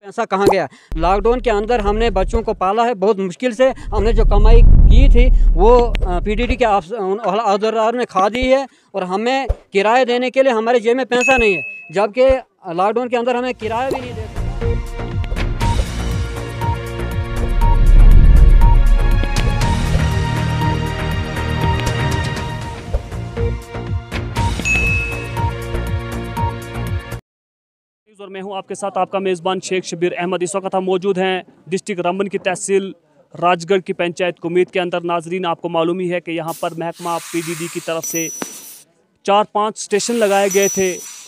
पैसा कहाँ गया? लॉकडाउन के अंदर हमने बच्चों को पाला है बहुत मुश्किल से। हमने जो कमाई की थी वो पीडीडी के अहदेदार ने खा दी है और हमें किराया देने के लिए हमारे जेब में पैसा नहीं है, जबकि लॉकडाउन के अंदर हमें किराया भी नहीं देते। और मैं हूं आपके साथ आपका मेज़बान शेख शबीर अहमद। इस वक्त हम मौजूद हैं डिस्ट्रिक्ट रामबन की तहसील राजगढ़ की पंचायत कुमीद के अंदर। नाजरीन, आपको मालूम ही है कि यहाँ पर महकमा पीडीडी की तरफ से 4-5 स्टेशन लगाए गए थे।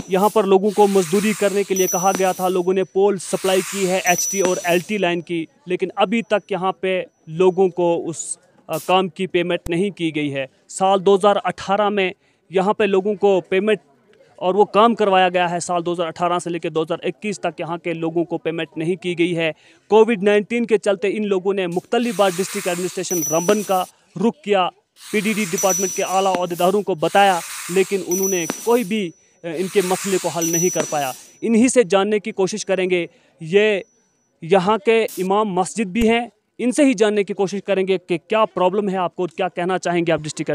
यहाँ पर लोगों को मजदूरी करने के लिए कहा गया था। लोगों ने पोल सप्लाई की है एचटी और एलटी लाइन की, लेकिन अभी तक यहाँ पे लोगों को उस काम की पेमेंट नहीं की गई है। साल 2018 में यहाँ पे लोगों को पेमेंट और वो काम करवाया गया है। साल 2018 से लेकर 2021 तक यहाँ के लोगों को पेमेंट नहीं की गई है। कोविड-19 के चलते इन लोगों ने मुख्तलिफ बार डिस्ट्रिक्ट एडमिनिस्ट्रेशन रामबन का रुख किया, पीडीडी डिपार्टमेंट के आला अहदेदारों को बताया, लेकिन उन्होंने कोई भी इनके मसले को हल नहीं कर पाया। इन्हीं से जानने की कोशिश करेंगे। ये यहाँ के इमाम मस्जिद भी हैं, इनसे ही जानने की कोशिश करेंगे कि क्या प्रॉब्लम है आपको, क्या कहना चाहेंगे आप डिस्ट्रिक्ट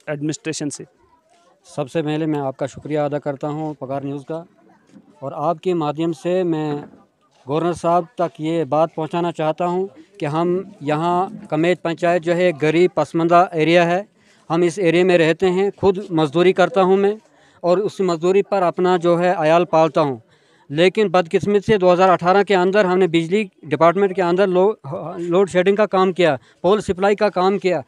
एडमिनिस्ट्रेशन से। सबसे पहले मैं आपका शुक्रिया अदा करता हूं पकार न्यूज़ का, और आपके माध्यम से मैं गवर्नर साहब तक ये बात पहुंचाना चाहता हूं कि हम यहाँ कमेत पंचायत जो है गरीब पसमानदा एरिया है। हम इस एरिया में रहते हैं, खुद मजदूरी करता हूं मैं और उस मजदूरी पर अपना जो है अयाल पालता हूं। लेकिन बदकिस्मत से 2018 के अंदर हमने बिजली डिपार्टमेंट के अंदर लोड शेडिंग का काम किया, पोल सप्लाई का काम किया।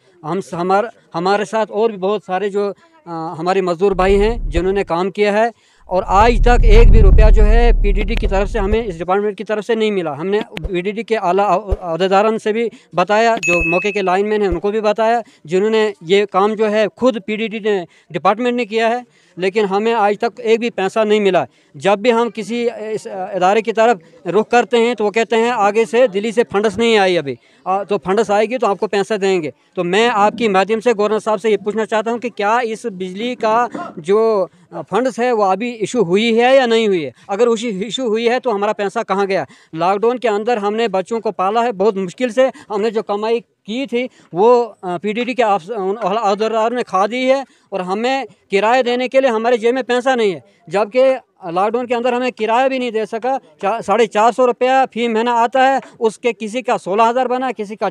हमारे साथ और भी बहुत सारे जो हमारे मजदूर भाई हैं जिन्होंने काम किया है, और आज तक एक भी रुपया जो है पीडीडी की तरफ से हमें इस डिपार्टमेंट की तरफ से नहीं मिला। हमने पीडीडी के आला अहदेदारों से भी बताया, जो मौके के लाइनमैन हैं उनको भी बताया, जिन्होंने ये काम जो है खुद पीडीडी ने डिपार्टमेंट ने किया है, लेकिन हमें आज तक एक भी पैसा नहीं मिला। जब भी हम किसी इस इदारे की तरफ रुख करते हैं तो वो कहते हैं आगे से दिल्ली से फंड्स नहीं आई अभी, तो फंड्स आएगी तो आपको पैसा देंगे। तो मैं आपकी माध्यम से गवर्नर साहब से ये पूछना चाहता हूँ कि क्या इस बिजली का जो फंड्स है वो अभी इशू हुई है या नहीं हुई है? अगर उसी इशू हुई है तो हमारा पैसा कहाँ गया? लॉकडाउन के अंदर हमने बच्चों को पाला है बहुत मुश्किल से। हमने जो कमाई की थी वो पीडीडी के अहदेदार ने खा दी है और हमें किराया देने के लिए हमारे जेब में पैसा नहीं है, जबकि लॉकडाउन के अंदर हमें किराया भी नहीं दे सका। 450 रुपया फी महीना आता है, उसके किसी का 16,000 बना, किसी का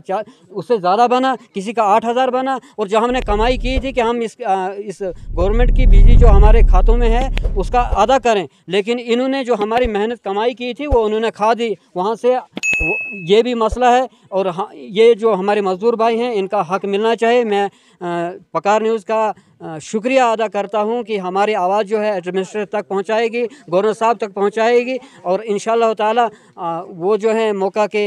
उससे ज़्यादा बना, किसी का 8,000 बना। और जो हमने कमाई की थी कि हम इस गवर्नमेंट की बिजली जो हमारे खातों में है उसका अदा करें, लेकिन इन्होंने जो हमारी मेहनत कमाई की थी वो उन्होंने खा दी। वहाँ से ये भी मसला है, और ये जो हमारे मजदूर भाई हैं इनका हक मिलना चाहिए। मैं पकार न्यूज़ का शुक्रिया अदा करता हूं कि हमारी आवाज़ जो है एडमिनिस्ट्रेटर तक पहुंचाएगी, गवर्नर साहब तक पहुंचाएगी, और इंशाअल्लाह ताला वो जो है मौका के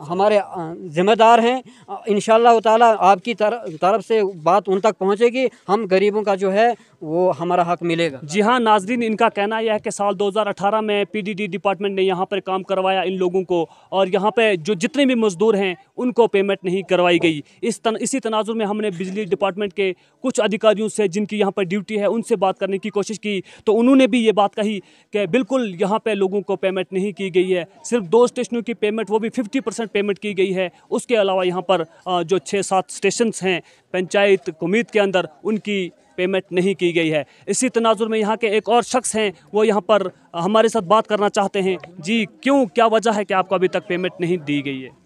हमारे ज़िम्मेदार हैं। इंशाअल्लाह ताला आपकी तरफ से बात उन तक पहुंचेगी, हम गरीबों का जो है वो हमारा हक मिलेगा। जी हाँ नाजरीन, इनका कहना यह है कि साल 2018 में पीडीडी डिपार्टमेंट ने यहाँ पर काम करवाया इन लोगों को, और यहाँ पे जो जितने भी मजदूर हैं उनको पेमेंट नहीं करवाई गई। इसी तनाजुर में हमने बिजली डिपार्टमेंट के कुछ अधिकारियों से जिनकी यहाँ पर ड्यूटी है उनसे बात करने की कोशिश की, तो उन्होंने भी ये बात कही कि बिल्कुल यहाँ पे लोगों को पेमेंट नहीं की गई है। सिर्फ 2 स्टेशनों की पेमेंट, वो भी 50% पेमेंट की गई है। उसके अलावा यहाँ पर जो 6-7 स्टेशन हैं पंचायत कुमीद के अंदर, उनकी पेमेंट नहीं की गई है। इसी तनाजुर में यहाँ के एक और शख्स हैं, वो यहाँ पर हमारे साथ बात करना चाहते हैं। जी, क्यों, क्या वजह है कि आपको अभी तक पेमेंट नहीं दी गई है?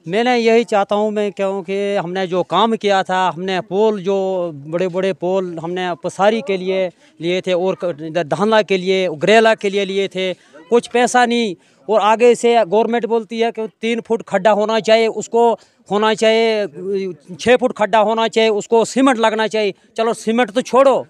मैंने यही चाहता हूँ मैं, क्योंकि हमने जो काम किया था, हमने पोल जो बड़े बड़े पोल हमने पसारी के लिए थे, और धाना के लिए, ग्रेला के लिए थे, कुछ पैसा नहीं। और आगे से गवर्नमेंट बोलती है कि 3 फुट खड्डा होना चाहिए, उसको होना चाहिए 6 फुट खड्डा होना चाहिए, उसको सीमेंट लगना चाहिए। चलो सीमेंट तो छोड़ो,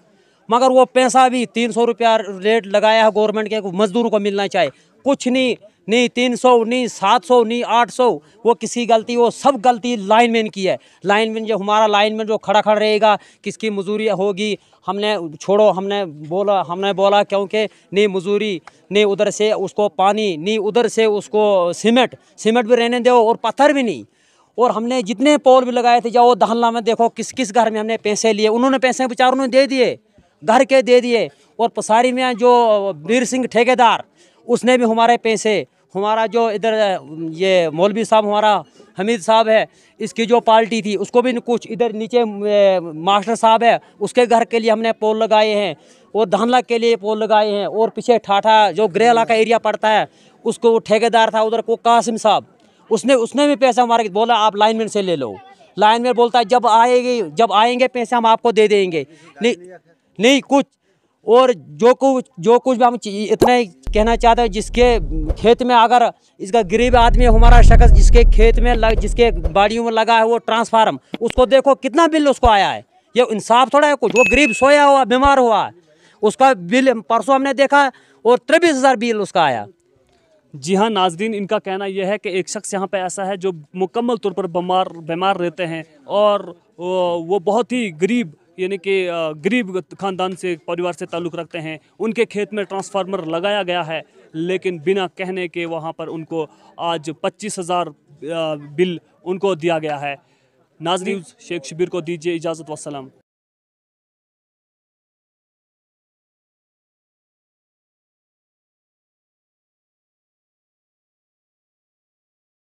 मगर वो पैसा भी 300 रुपया रेट लगाया है गवर्नमेंट के, मजदूर को मिलना चाहिए। कुछ नहीं 300, नहीं 700, नहीं 800, वो किसी गलती, वो सब गलती लाइनमैन की है। लाइनमैन जो हमारा लाइनमैन जो खड़ा रहेगा, किसकी मजदूरी होगी, हमने छोड़ो, हमने बोला क्योंकि नहीं मजदूरी, नहीं उधर से उसको पानी, नहीं उधर से उसको सीमेंट भी रहने दो, और पत्थर भी नहीं। और हमने जितने पोल भी लगाए थे, जाओ दहला में देखो किस किस घर में हमने पैसे लिए, उन्होंने पैसे बेचारों ने दे दिए, घर के दे दिए। और पसारी में जो वीर सिंह ठेकेदार, उसने भी हमारे पैसे, हमारा जो इधर ये मौलवी साहब हमारा हमीद साहब है, इसकी जो पार्टी थी उसको भी कुछ, इधर नीचे मास्टर साहब है उसके घर के लिए हमने पोल लगाए हैं, और धानला के लिए पोल लगाए हैं, और पीछे ठाठा जो ग्रेला का एरिया पड़ता है उसको वो ठेकेदार था उधर को कासिम साहब, उसने भी पैसा हमारे बोला आप लाइनमैन से ले लो। लाइनमैन बोलता है जब आएंगे पैसे हम आपको दे देंगे, नहीं कुछ। और जो कुछ भी हम इतना ही कहना चाहते हैं, जिसके खेत में अगर इसका गरीब आदमी हमारा शख्स जिसके खेत में जिसके बाड़ियों में लगा है वो ट्रांसफार्म, उसको देखो कितना बिल उसको आया है। ये इंसाफ थोड़ा है कुछ, वो गरीब सोया हुआ बीमार हुआ है, उसका बिल परसों हमने देखा और 23,000 बिल उसका आया। जी हाँ नाजरीन, इनका कहना यह है कि एक शख्स यहाँ पे ऐसा है जो मुकम्मल तौर पर बीमार रहते हैं, और वो बहुत ही गरीब यानी कि गरीब ख़ानदान से परिवार से ताल्लुक़ रखते हैं। उनके खेत में ट्रांसफार्मर लगाया गया है, लेकिन बिना कहने के वहाँ पर उनको आज 25,000 बिल उनको दिया गया है। नाजरीन, शेख शब्बीर को दीजिए इजाज़त, वस्सलाम।